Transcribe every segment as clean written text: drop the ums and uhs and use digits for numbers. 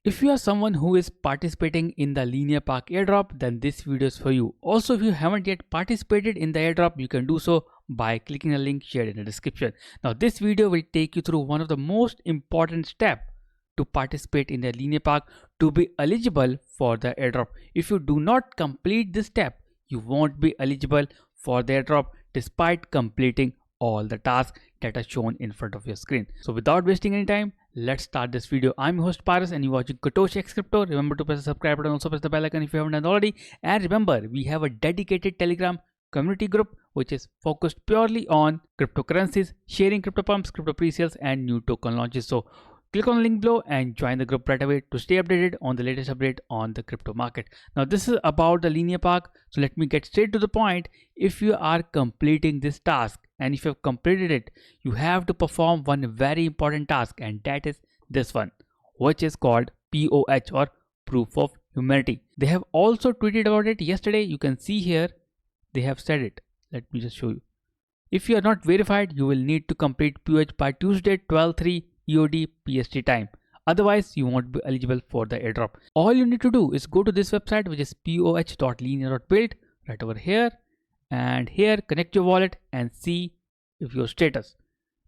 If you are someone who is participating in the Linea Park airdrop, then this video is for you. Also, if you haven't yet participated in the airdrop, you can do so by clicking the link shared in the description. Now, this video will take you through one of the most important steps to participate in the Linea Park to be eligible for the airdrop. If you do not complete this step, you won't be eligible for the airdrop despite completing all the tasks that are shown in front of your screen. So without wasting any time, let's start this video. I'm your host Paras and you're watching KatochXcrypto. Remember to press the subscribe button, also press the bell icon if you haven't done already. And remember, we have a dedicated Telegram community group which is focused purely on cryptocurrencies, sharing crypto pumps, crypto pre-sales and new token launches. So click on the link below and join the group right away to stay updated on the latest update on the crypto market. Now this is about the Linea Park, so let me get straight to the point. If you are completing this task and if you have completed it, you have to perform one very important task, and that is this one, which is called POH or Proof of Humanity. They have also tweeted about it yesterday. You can see here they have said it. Let me just show you. If you are not verified, you will need to complete POH by Tuesday 12/3 EOD PST time. Otherwise, you won't be eligible for the airdrop. All you need to do is go to this website, which is poh.linea.build, right over here, and here connect your wallet and see if your status.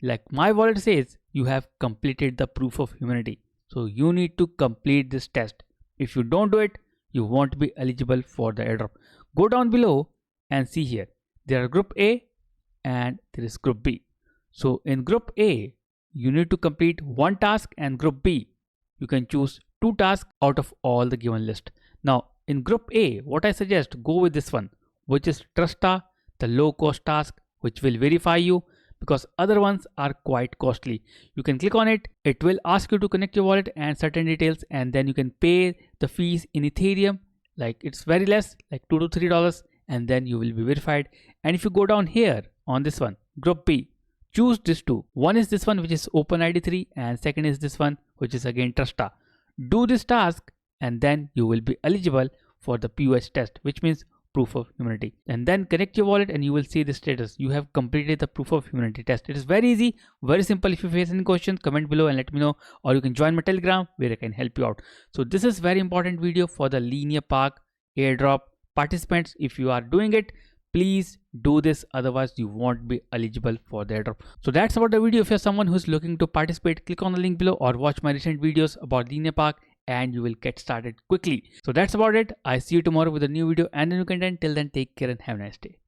Like my wallet says, you have completed the proof of humanity. So you need to complete this test. If you don't do it, you won't be eligible for the airdrop. Go down below and see here. There are group A and there is group B. So in group A, you need to complete one task, and group B, you can choose two tasks out of all the given list. Now in group A, what I suggest, go with this one, which is Trusta, the low cost task, which will verify you because other ones are quite costly. You can click on it. It will ask you to connect your wallet and certain details, and then you can pay the fees in Ethereum. Like it's very less, like $2 to $3, and then you will be verified. And if you go down here on this one, group B, choose this two. One is this one, which is OpenID3, and second is this one, which is again Trusta. Do this task and then you will be eligible for the POH test, which means proof of humanity. And then connect your wallet and you will see the status. You have completed the proof of humanity test. It is very easy, very simple. If you face any questions, comment below and let me know, or you can join my Telegram where I can help you out. So this is very important video for the Linea Park airdrop participants. If you are doing it, please do this, otherwise you won't be eligible for the airdrop. So that's about the video. If you're someone who's looking to participate, click on the link below or watch my recent videos about Linea Park and you will get started quickly. So that's about it. I see you tomorrow with a new video and a new content. Till then, take care and have a nice day.